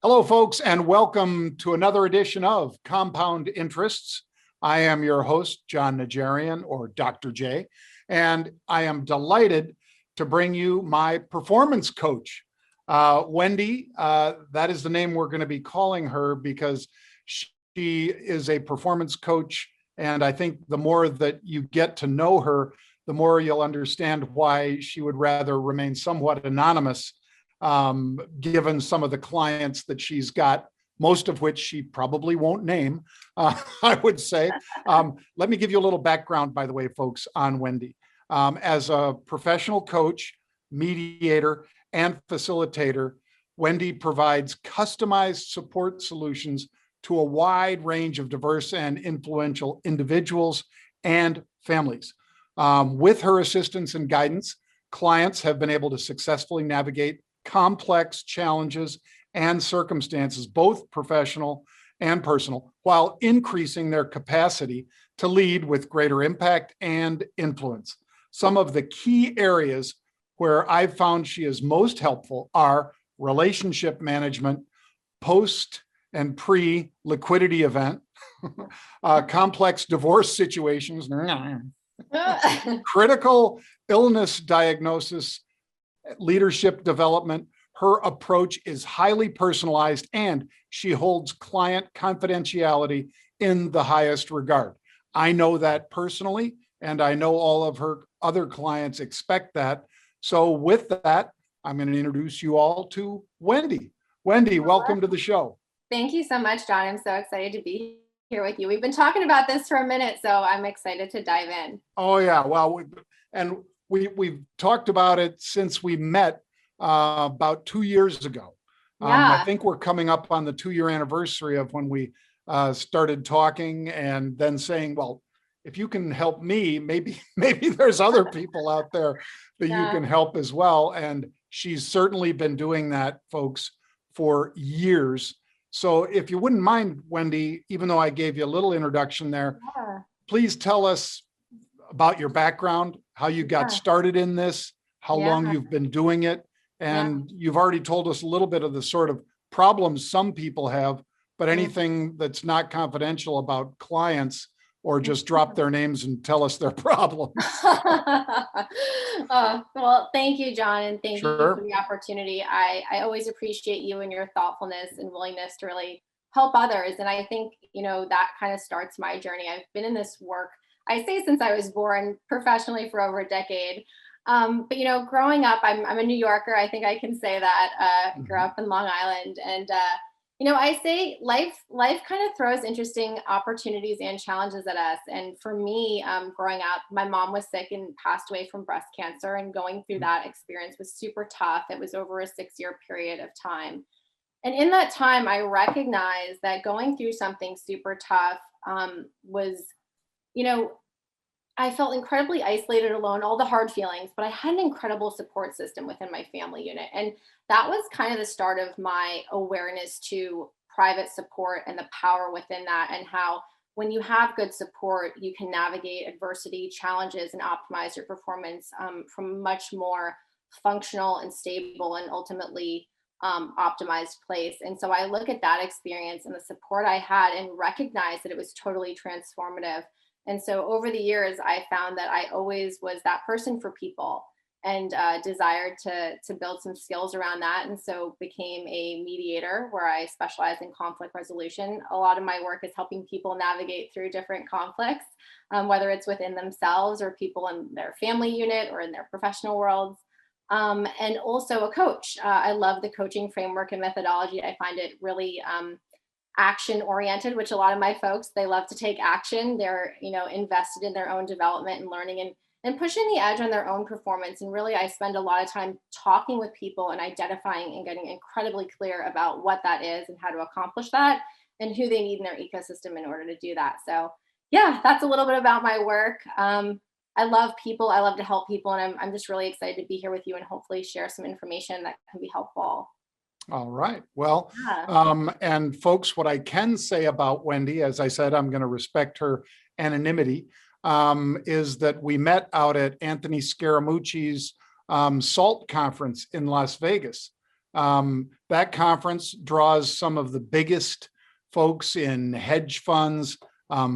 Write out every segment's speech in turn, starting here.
Hello, folks, and welcome to another edition of Compound Interests. I am your host, Jon Najarian, or Dr. J, and I am delighted to bring you my performance coach, Wendy. That is the name we're going to be calling her because she is a performance coach, and I think the more that you get to know her, the more you'll understand why she would rather remain somewhat anonymous, given some of the clients that she's got, most of which she probably won't name, I would say. Let me give you a little background, by the way, folks, on Wendy. As a professional coach, mediator, and facilitator, Wendy provides customized support solutions to a wide range of diverse and influential individuals and families. With her assistance and guidance, clients have been able to successfully navigate complex challenges and circumstances, both professional and personal, while increasing their capacity to lead with greater impact and influence. Some of the key areas where I've found she is most helpful are relationship management, post and pre-liquidity event, complex divorce situations, critical illness diagnosis, leadership development. Her approach is highly personalized and she holds client confidentiality in the highest regard. I know that personally, and I know all of her other clients expect that. So with that, I'm going to introduce you all to Wendy. Wendy, welcome to the show. Thank you so much, Jon. I'm so excited to be here with you. We've been talking about this for a minute, so I'm excited to dive in. Oh yeah, well, we've talked about it since we met about 2 years ago. I think we're coming up on the 2-year anniversary of when we started talking, and then saying, well, if you can help me, maybe there's other people out there that you can help as well. And she's certainly been doing that, folks, for years. So if you wouldn't mind, Wendy, even though I gave you a little introduction there, please tell us about your background, how you got started in this, how long you've been doing it. And you've already told us a little bit of the sort of problems some people have, but anything that's not confidential about clients, or just drop their names and tell us their problems. Well, thank you, Jon, and thank you for the opportunity. I always appreciate you and your thoughtfulness and willingness to really help others. And I think, that kind of starts my journey. I've been in this work, I say, since I was born, professionally for over a decade. But growing up, I'm a New Yorker. I think I can say that. Grew up in Long Island, and I say life kind of throws interesting opportunities and challenges at us. And for me, growing up, my mom was sick and passed away from breast cancer, and going through that experience was super tough. It was over a 6-year period of time. And in that time, I recognized that going through something super tough was, I felt incredibly isolated, alone, all the hard feelings, but I had an incredible support system within my family unit. And that was kind of the start of my awareness to private support and the power within that, and how when you have good support, you can navigate adversity, challenges, and optimize your performance from a much more functional and stable and ultimately optimized place. And so I look at that experience and the support I had and recognize that it was totally transformative. And so over the years, I found that I always was that person for people, and desired to build some skills around that. And so became a mediator, where I specialize in conflict resolution. A lot of my work is helping people navigate through different conflicts, whether it's within themselves or people in their family unit or in their professional worlds. And also a coach. I love the coaching framework and methodology. I find it really action oriented, which a lot of my folks, they love to take action. They're, invested in their own development and learning and pushing the edge on their own performance. And really, I spend a lot of time talking with people and identifying and getting incredibly clear about what that is and how to accomplish that, and who they need in their ecosystem in order to do that. So yeah, that's a little bit about my work. I love people. I love to help people. And I'm just really excited to be here with you and hopefully share some information that can be helpful. All right. Well, and folks, what I can say about Wendy, as I said, I'm going to respect her anonymity, is that we met out at Anthony Scaramucci's SALT conference in Las Vegas. That conference draws some of the biggest folks in hedge funds,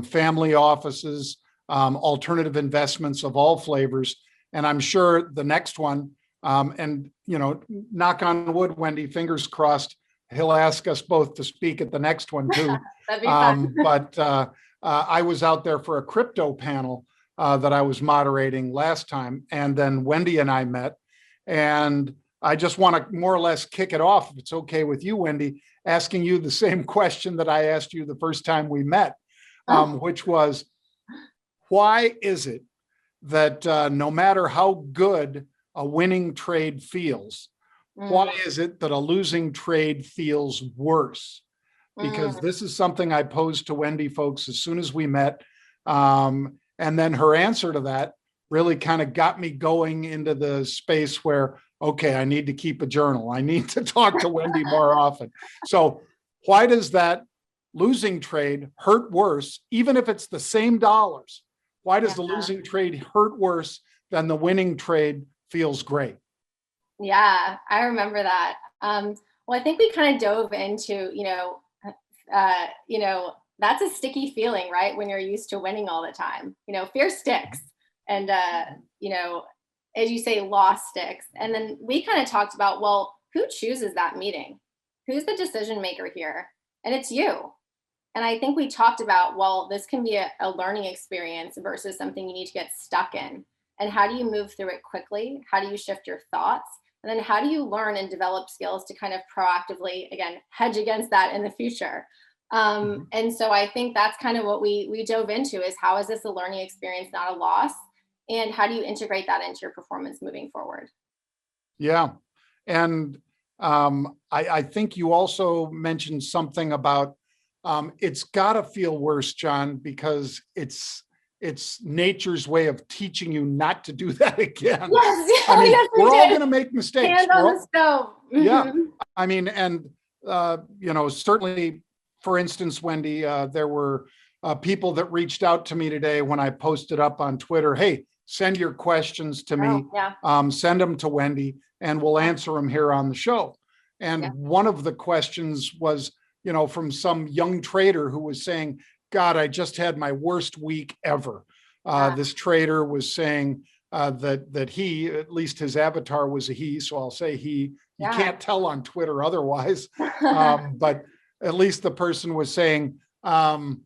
family offices, alternative investments of all flavors. And I'm sure the next one, and knock on wood, Wendy, fingers crossed, he'll ask us both to speak at the next one too. That'd be fun. But I was out there for a crypto panel that I was moderating last time, and then Wendy and I met, and I just want to more or less kick it off, if it's okay with you, Wendy, asking you the same question that I asked you the first time we met, which was, why is it that no matter how good a winning trade feels, why is it that a losing trade feels worse? Because this is something I posed to Wendy folks as soon as we met. And then her answer to that really kind of got me going into the space where, okay, I need to keep a journal. I need to talk to Wendy more often. So why does that losing trade hurt worse, even if it's the same dollars? Why does the losing trade hurt worse than the winning trade feels great? Yeah, I remember that. Well, I think we kind of dove into, that's a sticky feeling, right? When you're used to winning all the time, fear sticks. And, as you say, loss sticks. And then we kind of talked about, well, who chooses that meeting? Who's the decision maker here? And it's you. And I think we talked about, well, this can be a learning experience versus something you need to get stuck in. And how do you move through it quickly? How do you shift your thoughts? And then how do you learn and develop skills to kind of proactively, again, hedge against that in the future? And so I think that's kind of what we dove into, is how is this a learning experience, not a loss? And how do you integrate that into your performance moving forward? Yeah. And I think you also mentioned something about it's got to feel worse, Jon, because it's nature's way of teaching you not to do that again. Yes, I mean, yes, we're all going to make mistakes. Hand on the stove. Yeah. I mean, and, certainly, for instance, Wendy, there were people that reached out to me today when I posted up on Twitter, hey, send your questions to me, send them to Wendy, and we'll answer them here on the show. And one of the questions was, from some young trader who was saying, God, I just had my worst week ever. This trader was saying that he, at least his avatar was a he, so I'll say he. You can't tell on Twitter otherwise, but at least the person was saying, I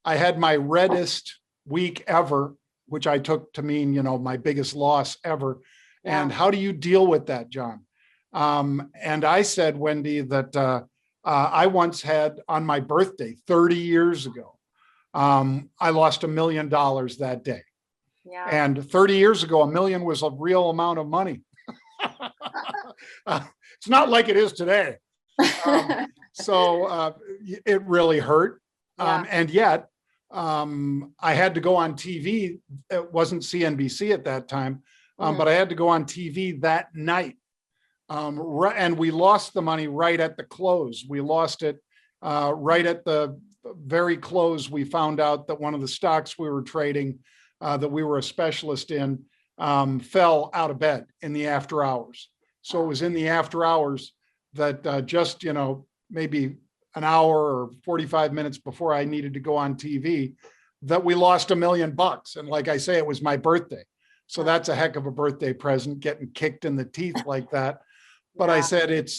had my reddest week ever, which I took to mean, my biggest loss ever. And how do you deal with that, Jon? And I said, Wendy, that I once had on my birthday 30 years ago, I lost $1 million that day. Yeah. And 30 years ago, $1 million was a real amount of money. It's not like it is today. So it really hurt. And yet I had to go on TV. It wasn't CNBC at that time, but I had to go on TV that night. And we lost the money right at the close. We lost it right at the very close. We found out that one of the stocks we were trading, that we were a specialist in, fell out of bed in the after hours. So it was in the after hours that just, maybe an hour or 45 minutes before I needed to go on TV, that we lost $1 million. And like I say, it was my birthday. So that's a heck of a birthday present, getting kicked in the teeth like that. But I said,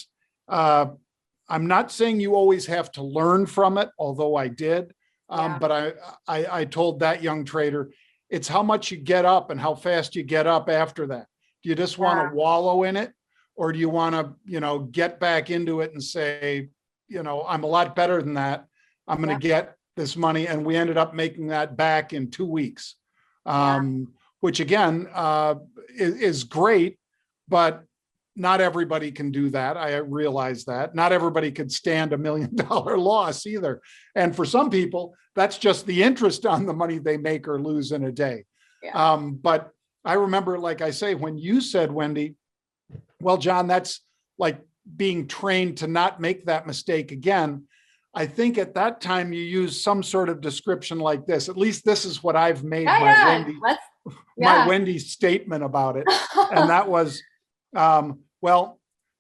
I'm not saying you always have to learn from it, although I did. But I told that young trader, it's how much you get up and how fast you get up after that. Do you just want to wallow in it? Or do you want to, get back into it and say, I'm a lot better than that. I'm going to get this money. And we ended up making that back in 2 weeks, which again, is great, but not everybody can do that. I realize that. Not everybody could stand $1 million loss either. And for some people, that's just the interest on the money they make or lose in a day. But I remember, like I say, when you said, Wendy, well, Jon, that's like being trained to not make that mistake again. I think at that time you used some sort of description like this. At least this is what I've made my Wendy statement about it. And that was, well,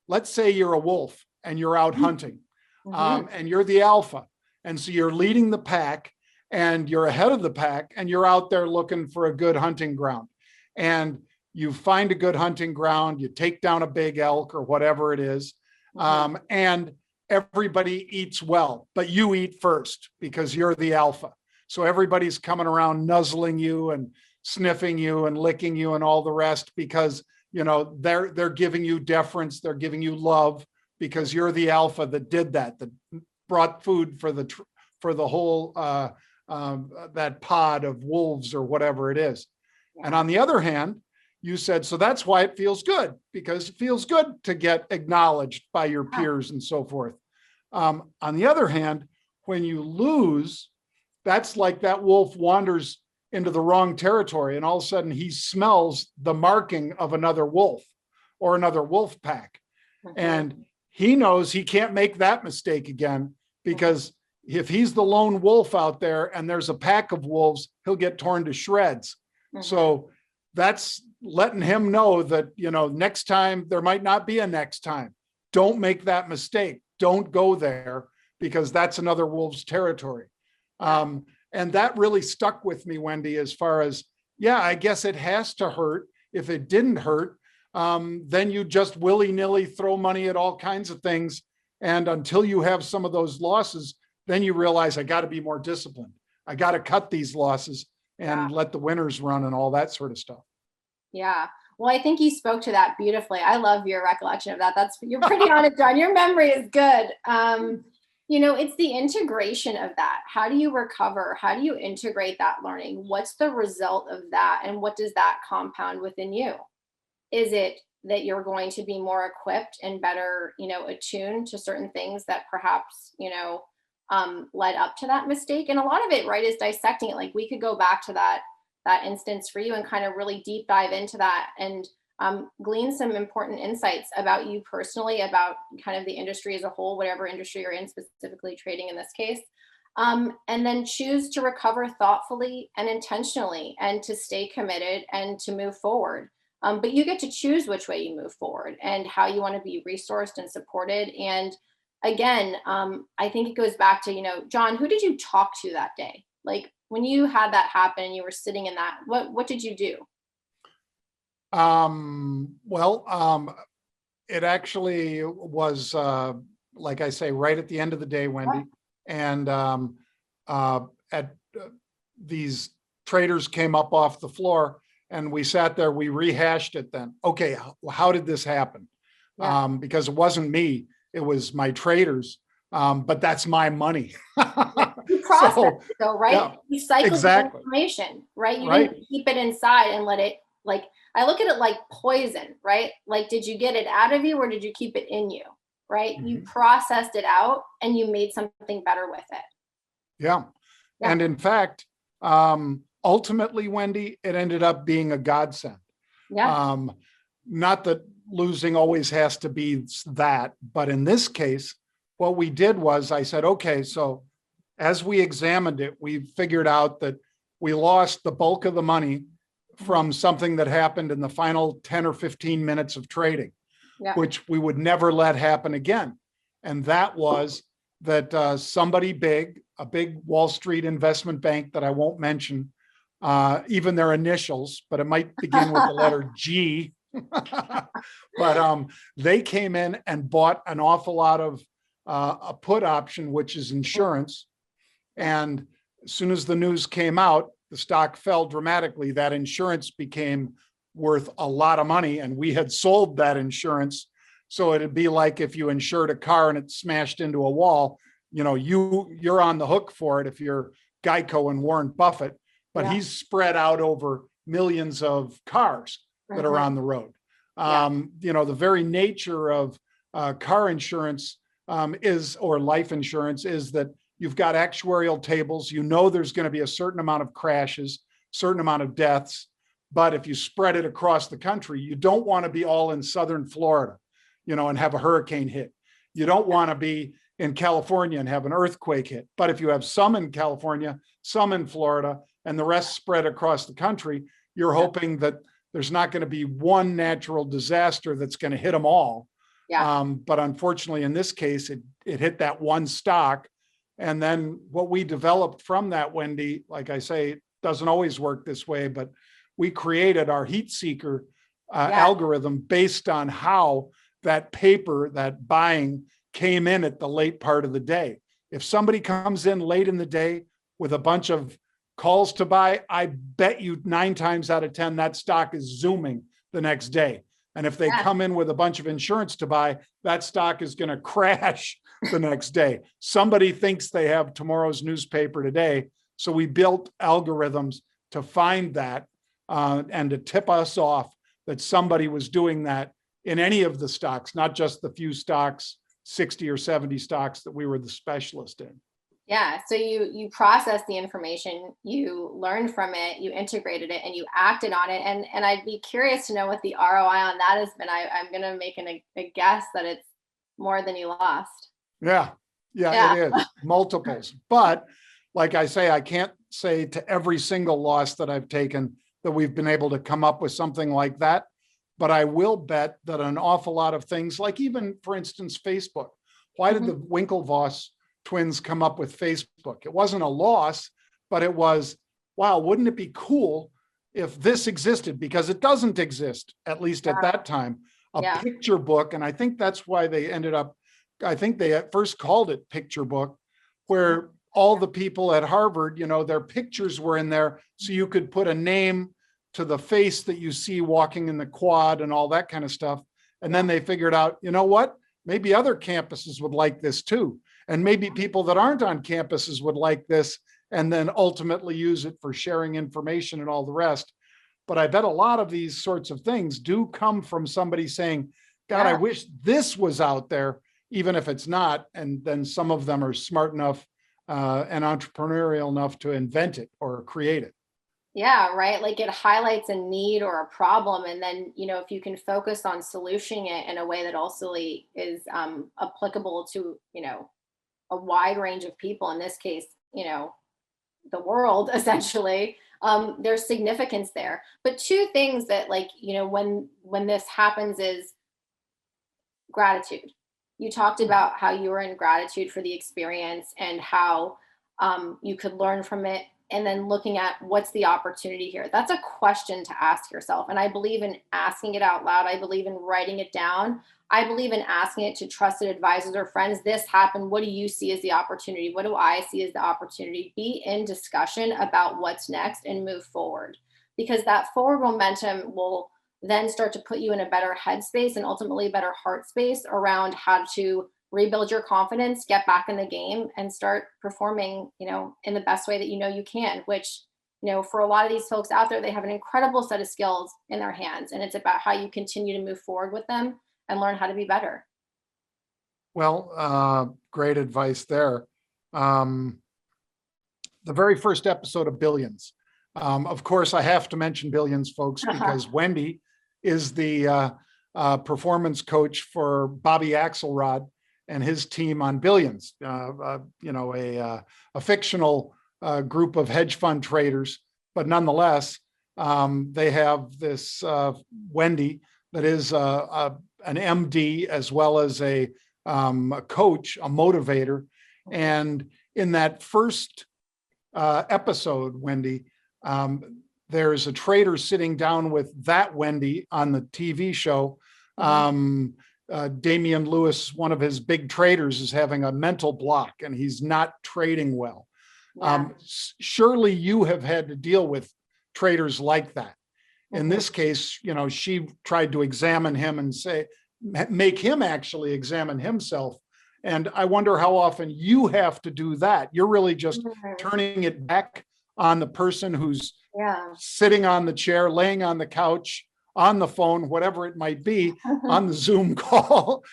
let's say you're a wolf and you're out hunting, Mhm. and you're the alpha. And so you're leading the pack and you're ahead of the pack and you're out there looking for a good hunting ground. And you find a good hunting ground, you take down a big elk or whatever it is, and everybody eats well, but you eat first because you're the alpha. So everybody's coming around nuzzling you and sniffing you and licking you and all the rest because, you know, they're giving you deference, they're giving you love because you're the alpha that did that brought food for the whole that pod of wolves or whatever it is. Yeah. And on the other hand, you said, so that's why it feels good, because it feels good to get acknowledged by your peers and so forth. On the other hand, when you lose, that's like that wolf wanders into the wrong territory and all of a sudden he smells the marking of another wolf or another wolf pack. And he knows he can't make that mistake again, because if he's the lone wolf out there and there's a pack of wolves, he'll get torn to shreds. So that's letting him know that, you know, next time there might not be a next time. Don't make that mistake. Don't go there because that's another wolf's territory. And that really stuck with me, Wendy, as far as, yeah, I guess it has to hurt. If it didn't hurt, then you just willy-nilly throw money at all kinds of things. And until you have some of those losses, then you realize I got to be more disciplined. I got to cut these losses and let the winners run and all that sort of stuff. Yeah. Well, I think you spoke to that beautifully. I love your recollection of that. You're pretty on it, Jon. Your memory is good. You know, it's the integration of that. How do you recover? How do you integrate that learning? What's the result of that? And what does that compound within you? Is it that you're going to be more equipped and better, you know, attuned to certain things that perhaps, you know, led up to that mistake? And a lot of it, right, is dissecting it. Like we could go back to that instance for you and kind of really deep dive into that and glean some important insights about you personally, about kind of the industry as a whole, whatever industry you're in, specifically trading in this case. And then choose to recover thoughtfully and intentionally and to stay committed and to move forward. But you get to choose which way you move forward and how you want to be resourced and supported. And again, I think it goes back to, you know, Jon, who did you talk to that day? Like when you had that happen and you were sitting in that, what did you do? It actually was, like I say, right at the end of the day, Wendy. And these traders came up off the floor and we sat there, we rehashed it then. Okay, how did this happen? Because it wasn't me, it was my traders, but that's my money. You process it though, right? Yeah, You cycle the information, right? You didn't keep it inside and let it, like, I look at it like poison, right? Like, did you get it out of you or did you keep it in you, right? You processed it out and you made something better with it. Yeah. And in fact, ultimately, Wendy, it ended up being a godsend. Not that losing always has to be that, but in this case, what we did was I said, okay, so as we examined it, we figured out that we lost the bulk of the money from something that happened in the final 10 or 15 minutes of trading, which we would never let happen again. And that was that somebody big, a big Wall Street investment bank that I won't mention, even their initials, but it might begin with the letter G. But they came in and bought an awful lot of a put option, which is insurance. And as soon as the news came out, the stock fell dramatically. That insurance became worth a lot of money, and we had sold that insurance. So it'd be like if you insured a car and it smashed into a wall, you know, you're on the hook for it if you're Geico and Warren Buffett, but he's spread out over millions of cars that are on the road. You know, the very nature of car insurance or life insurance is that you've got actuarial tables. You know there's going to be a certain amount of crashes, certain amount of deaths. But if you spread it across the country, you don't want to be all in southern Florida, you know, and have a hurricane hit. You don't want to be in California and have an earthquake hit. But if you have some in California, some in Florida, and the rest spread across the country, you're hoping that there's not going to be one natural disaster that's going to hit them all. Yeah. But unfortunately, in this case, it hit that one stock. And then what we developed from that, Wendy, like I say, it doesn't always work this way, but we created our heat seeker algorithm based on how that paper, that buying came in at the late part of the day. If somebody comes in late in the day with a bunch of calls to buy, I bet you 9 times out of 10, that stock is zooming the next day. And if they come in with a bunch of insurance to buy, that stock is going to crash the next day. Somebody thinks they have tomorrow's newspaper today. So we built algorithms to find that and to tip us off that somebody was doing that in any of the stocks, not just the few stocks, 60 or 70 stocks that we were the specialist in. Yeah. So you processed the information, you learned from it, you integrated it, and you acted on it. And I'd be curious to know what the ROI on that has been. I'm going to make a guess that it's more than you lost. Yeah, it is multiples. But like I say, I can't say to every single loss that I've taken that we've been able to come up with something like that. But I will bet that an awful lot of things, like even, for instance, Facebook. Why did the Winklevoss twins come up with Facebook? It wasn't a loss, but it was, wow, wouldn't it be cool if this existed? Because it doesn't exist, at least at that time, a picture book. And I think that's why they ended up, I think they at first called it Picture Book, where all the people at Harvard, their pictures were in there. So you could put a name to the face that you see walking in the quad and all that kind of stuff. And then they figured out, you know what? Maybe other campuses would like this too. And maybe people that aren't on campuses would like this, and then ultimately use it for sharing information and all the rest. But I bet a lot of these sorts of things do come from somebody saying, God, I wish this was out there, even if it's not. And then some of them are smart enough and entrepreneurial enough to invent it or create it. Yeah, right. Like it highlights a need or a problem. And then, if you can focus on solutioning it in a way that also is applicable to, a wide range of people, in this case, the world, essentially, there's significance there. But two things that when this happens is gratitude. You talked about how you were in gratitude for the experience and how you could learn from it, and then looking at what's the opportunity here. That's a question to ask yourself. And I believe in asking it out loud. I believe in writing it down. I believe in asking it to trusted advisors or friends. This happened. What do you see as the opportunity? What do I see as the opportunity? Be in discussion about what's next and move forward, because that forward momentum will then start to put you in a better headspace and ultimately a better heart space around how to rebuild your confidence, get back in the game, and start performing, in the best way that you can, which, for a lot of these folks out there, they have an incredible set of skills in their hands. And it's about how you continue to move forward with them and learn how to be better. Well, great advice there. The very first episode of Billions. Of course, I have to mention Billions, folks, because Wendy is the performance coach for Bobby Axelrod and his team on Billions, a fictional group of hedge fund traders, but nonetheless, they have this Wendy that is an MD as well as a coach, a motivator. And in that first episode, Wendy, there's a trader sitting down with that Wendy on the TV show. Damian Lewis, one of his big traders, is having a mental block and he's not trading well. Surely you have had to deal with traders like that. In this case, she tried to examine him and make him actually examine himself. And I wonder how often you have to do that. You're really just turning it back on the person who's sitting on the chair, laying on the couch, on the phone, whatever it might be, on the Zoom call.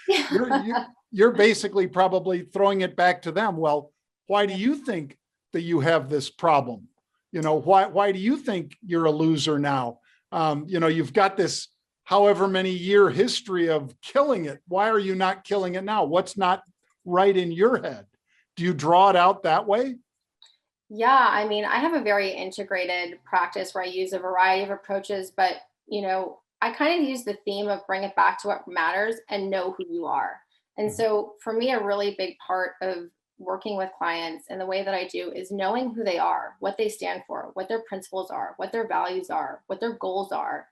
You're basically probably throwing it back to them. Well, why do you think that you have this problem? Why do you think you're a loser now? You've got this however many year history of killing it. Why are you not killing it now? What's not right in your head? Do you draw it out that way? Yeah, I mean, I have a very integrated practice where I use a variety of approaches, but I kind of use the theme of bring it back to what matters and know who you are. And so for me, a really big part of working with clients and the way that I do is knowing who they are, what they stand for, what their principles are, what their values are, what their goals are,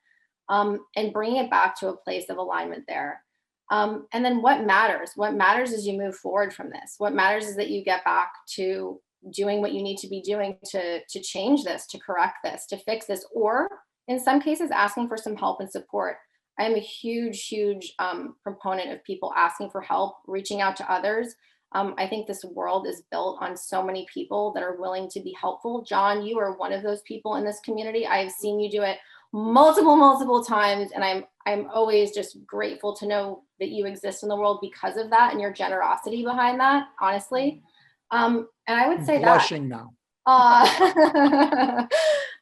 and bringing it back to a place of alignment there. And then what matters? What matters is you move forward from this. What matters is that you get back to doing what you need to be doing to change this, to correct this, to fix this, or in some cases, asking for some help and support. I am a huge proponent of people asking for help, reaching out to others. I think this world is built on so many people that are willing to be helpful. Jon, you are one of those people in this community. I have seen you do it multiple times, and I'm always just grateful to know that you exist in the world because of that and your generosity behind that, honestly. And I would say blushing now.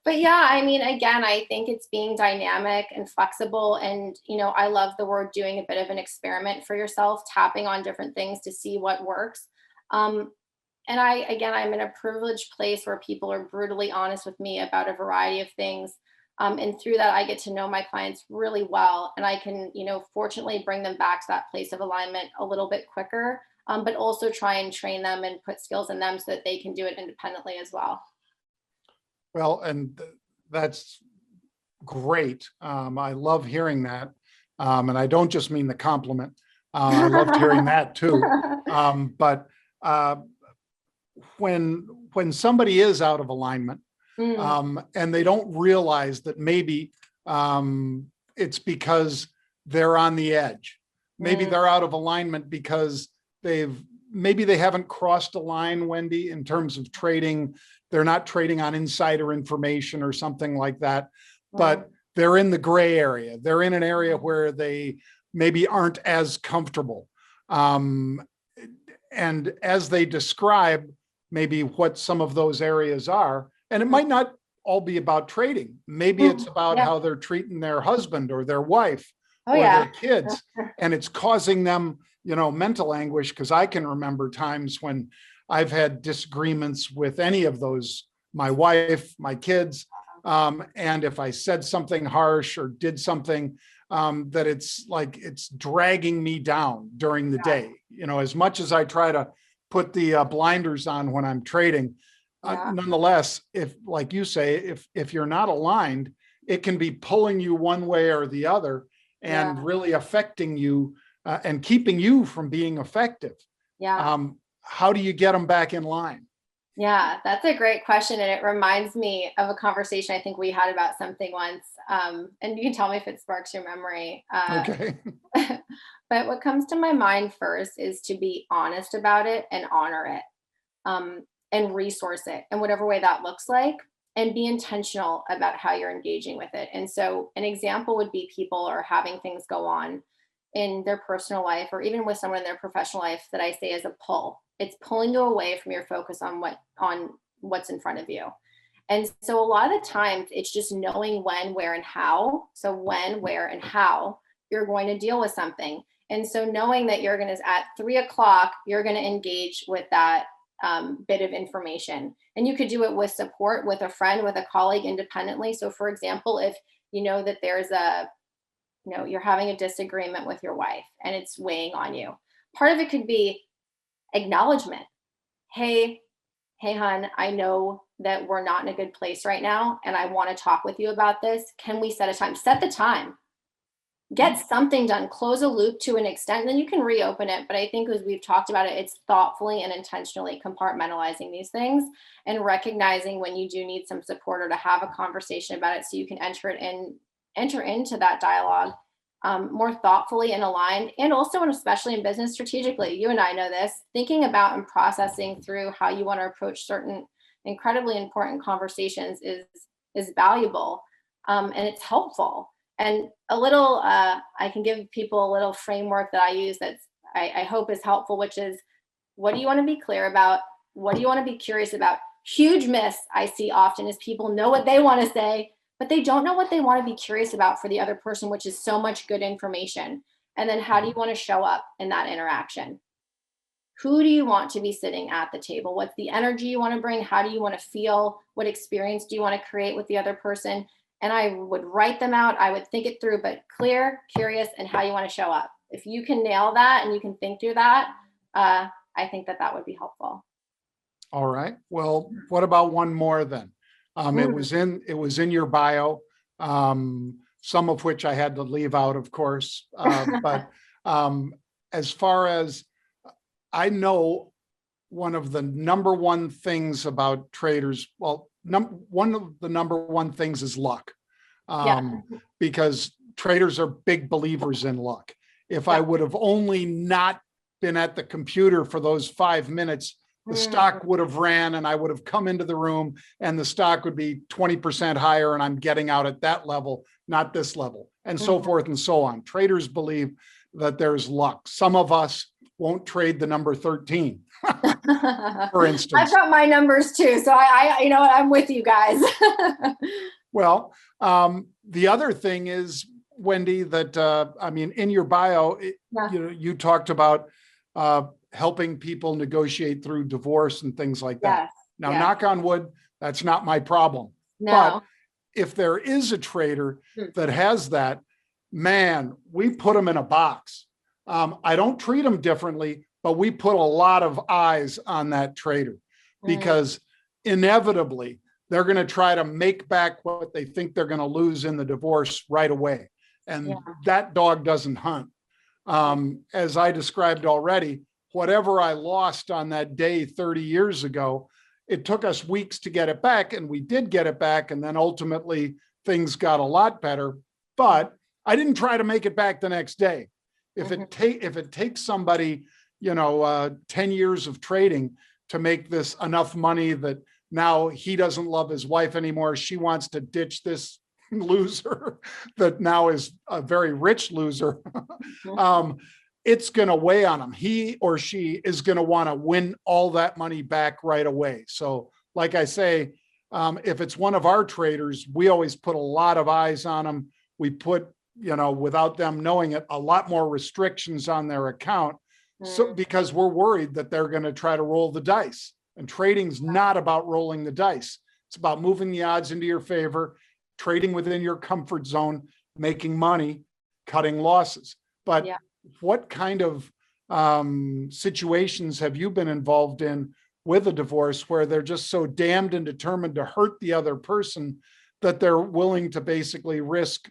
But yeah, I mean, again, I think it's being dynamic and flexible. And, I love the word doing a bit of an experiment for yourself, tapping on different things to see what works. And I'm in a privileged place where people are brutally honest with me about a variety of things. And through that, I get to know my clients really well. And I can, fortunately bring them back to that place of alignment a little bit quicker, but also try and train them and put skills in them so that they can do it independently as well. Well, and that's great. I love hearing that. And I don't just mean the compliment. I loved hearing that too. But when somebody is out of alignment, and they don't realize that maybe it's because they're on the edge. Maybe they're out of alignment because maybe they haven't crossed a line, Wendy, in terms of trading. They're not trading on insider information or something like that, but they're in the gray area. They're in an area where they maybe aren't as comfortable. And as they describe maybe what some of those areas are, and it might not all be about trading. Maybe it's about how they're treating their husband or their wife or their kids. And it's causing them, mental anguish, because I can remember times when I've had disagreements with any of those, my wife, my kids. And if I said something harsh or did something that it's dragging me down during the day, as much as I try to put the blinders on when I'm trading, nonetheless, if, like you say, if you're not aligned, it can be pulling you one way or the other and really affecting you and keeping you from being effective. How do you get them back in line? Yeah, that's a great question. And it reminds me of a conversation I think we had about something once. And you can tell me if it sparks your memory. Okay. But what comes to my mind first is to be honest about it and honor it, and resource it in whatever way that looks like, and be intentional about how you're engaging with it. And so an example would be people are having things go on in their personal life or even with someone in their professional life that I say is a pull. It's pulling you away from your focus on what's in front of you. And so a lot of the times it's just knowing when, where, and how. So when, where, and how you're going to deal with something. And so knowing that you're going to, at 3:00, you're going to engage with that bit of information. And you could do it with support, with a friend, with a colleague, independently. So for example, if you know that there's you're having a disagreement with your wife and it's weighing on you, part of it could be acknowledgement. Hey, hon, I know that we're not in a good place right now, and I want to talk with you about this. Can we set a time? Set the time. Get something done. Close a loop to an extent, then you can reopen it. But I think as we've talked about it, it's thoughtfully and intentionally compartmentalizing these things and recognizing when you do need some support or to have a conversation about it so you can enter into that dialogue more thoughtfully and aligned, and also, and especially in business, strategically. You and I know this, thinking about and processing through how you want to approach certain incredibly important conversations is valuable, and it's helpful. And a little, I can give people a little framework that I use that's I hope is helpful, which is, what do you want to be clear about? What do you want to be curious about? Huge miss I see often is people know what they want to say, but they don't know what they want to be curious about for the other person, which is so much good information. And then how do you want to show up in that interaction? Who do you want to be sitting at the table? What's the energy you want to bring? How do you want to feel? What experience do you want to create with the other person? and I would write them out. I would think it through, but clear, curious, and how you want to show up. If you can nail that and you can think through that, I think that that would be helpful. All right. Well, what about one more then? It was in your bio, some of which I had to leave out, of course. But as far as I know, one of the number one things about traders, well, one of the number one things is luck, because traders are big believers in luck. If I would have only not been at the computer for those 5 minutes, the stock would have ran and I would have come into the room and the stock would be 20% higher and I'm getting out at that level, not this level, and so forth and so on. Traders believe that there's luck. Some of us won't trade the number 13, for instance. I've got my numbers too. So I you know what, I'm with you guys. Well, the other thing is, Wendy, that I mean, in your bio, you talked about helping people negotiate through divorce and things like that. Now, knock on wood, that's not my problem. No. But if there is a trader that has that, man, we put them in a box. I don't treat them differently, but we put a lot of eyes on that trader, because inevitably they're going to try to make back what they think they're going to lose in the divorce right away. And that dog doesn't hunt. As I described already, whatever I lost on that day 30 years ago, it took us weeks to get it back, and we did get it back. And then ultimately things got a lot better, but I didn't try to make it back the next day. If it takes somebody, 10 years of trading to make this enough money that now he doesn't love his wife anymore, she wants to ditch this loser that now is a very rich loser, it's going to weigh on him. He or she is going to want to win all that money back right away. So like I say, if it's one of our traders, we always put a lot of eyes on them. We put, without them knowing it, a lot more restrictions on their account. So because we're worried that they're going to try to roll the dice, and trading's not about rolling the dice. It's about moving the odds into your favor, trading within your comfort zone, making money, cutting losses. But what kind of situations have you been involved in with a divorce where they're just so damned and determined to hurt the other person that they're willing to basically risk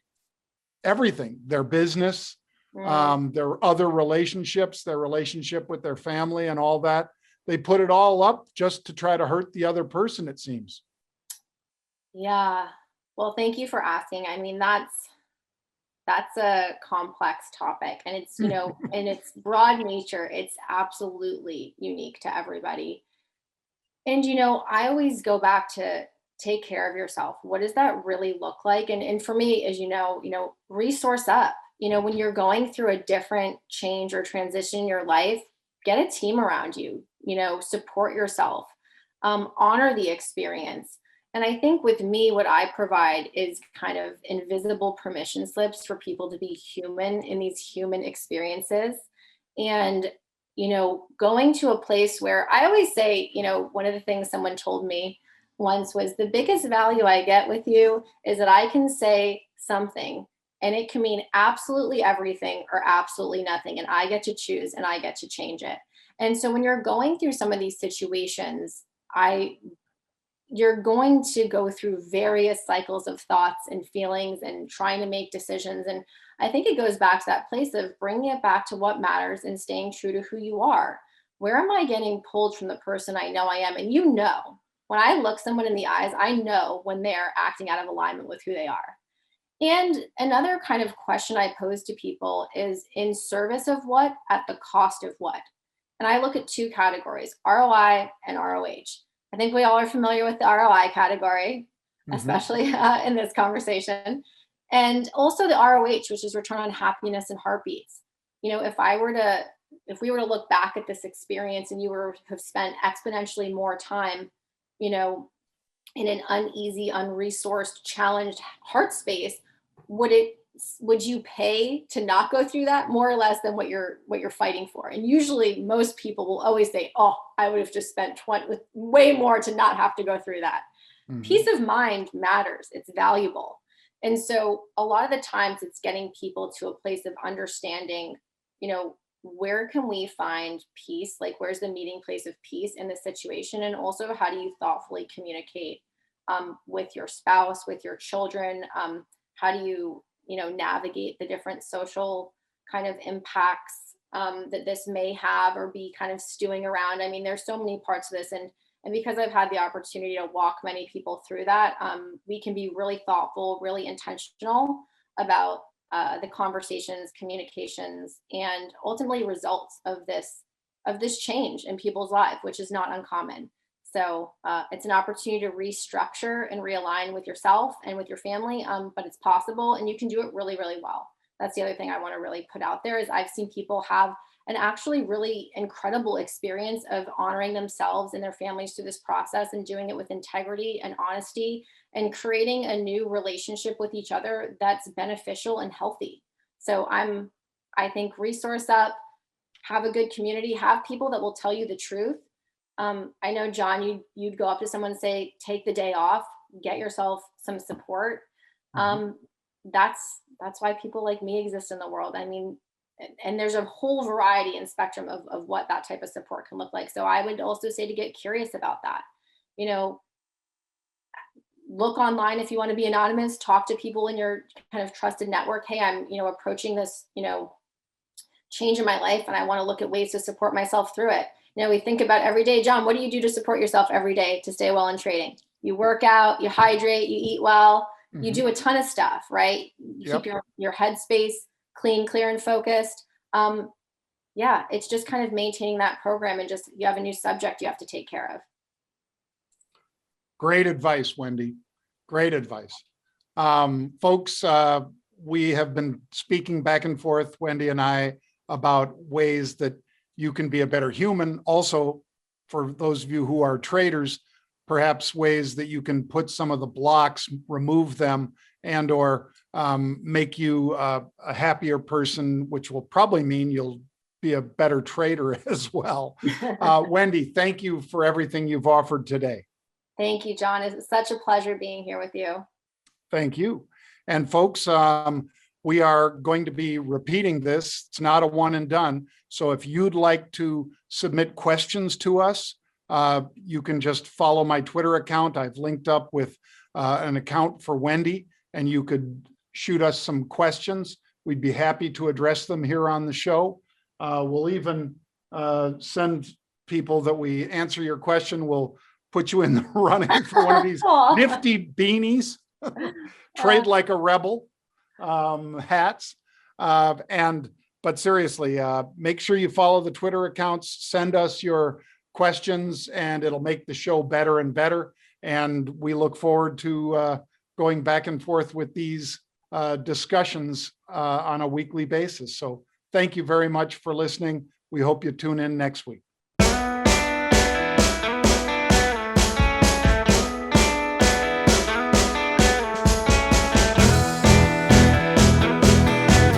everything, their business, their other relationships, their relationship with their family and all that? They put it all up just to try to hurt the other person, it seems. Yeah. Well, thank you for asking. I mean, that's a complex topic, and it's, in its broad nature, it's absolutely unique to everybody. And, I always go back to take care of yourself. What does that really look like? And for me, as resource up. When you're going through a different change or transition in your life, get a team around you, support yourself, honor the experience. And I think with me, what I provide is kind of invisible permission slips for people to be human in these human experiences. And, going to a place where I always say, one of the things someone told me once was, the biggest value I get with you is that I can say something and it can mean absolutely everything or absolutely nothing. And I get to choose and I get to change it. And so when you're going through some of these situations, you're going to go through various cycles of thoughts and feelings and trying to make decisions. And I think it goes back to that place of bringing it back to what matters and staying true to who you are. Where am I getting pulled from the person I know I am? And when I look someone in the eyes, I know when they're acting out of alignment with who they are. And another kind of question I pose to people is, in service of what, at the cost of what? And I look at two categories, ROI and ROH. I think we all are familiar with the ROI category, especially in this conversation. And also the ROH, which is return on happiness and heartbeats. If we were to look back at this experience and you have spent exponentially more time, in an uneasy, unresourced, challenged heart space, would you pay to not go through that more or less than what you're fighting for? And usually most people will always say, oh, I would have just spent way more to not have to go through that. Peace of mind matters. It's valuable. And so a lot of the times it's getting people to a place of understanding, where can we find peace? Like, where's the meeting place of peace in the situation? And also, how do you thoughtfully communicate with your spouse, with your children? How do you, navigate the different social kind of impacts that this may have or be kind of stewing around? I mean, there's so many parts of this. And because I've had the opportunity to walk many people through that, we can be really thoughtful, really intentional about the conversations, communications, and ultimately results of this change in people's life, which is not uncommon. So it's an opportunity to restructure and realign with yourself and with your family, but it's possible, and you can do it really, really well. That's the other thing I want to really put out there is I've seen people have an actually really incredible experience of honoring themselves and their families through this process and doing it with integrity and honesty and creating a new relationship with each other that's beneficial and healthy. So I think resource up, have a good community, have people that will tell you the truth. I know, John, you'd go up to someone and say, take the day off, get yourself some support. That's why people like me exist in the world. I mean, and there's a whole variety and spectrum of what that type of support can look like. So I would also say to get curious about that. Look online if you want to be anonymous, talk to people in your kind of trusted network. Hey, I'm, approaching this, change in my life, and I want to look at ways to support myself through it. We think about every day, John, what do you do to support yourself every day to stay well in trading? You work out, you hydrate, you eat well, you do a ton of stuff, right? You keep your headspace clean, clear, and focused. It's just kind of maintaining that program, and just, you have a new subject you have to take care of. Great advice, Wendy. Great advice. Folks, we have been speaking back and forth, Wendy and I, about ways that you can be a better human. Also, for those of you who are traders, perhaps ways that you can put some of the blocks, remove them, and or make you a happier person, which will probably mean you'll be a better trader as well. Wendy, thank you for everything you've offered today. Thank you, John. It's such a pleasure being here with you. Thank you. And folks, we are going to be repeating this. It's not a one and done. So if you'd like to submit questions to us, you can just follow my Twitter account. I've linked up with an account for Wendy, and you could shoot us some questions. We'd be happy to address them here on the show. We'll even send people that we answer your question. We'll put you in the running for one of these nifty beanies, trade like a rebel hats. But seriously, make sure you follow the Twitter accounts, send us your questions, and it'll make the show better and better. And we look forward to going back and forth with these discussions on a weekly basis. So thank you very much for listening. We hope you tune in next week.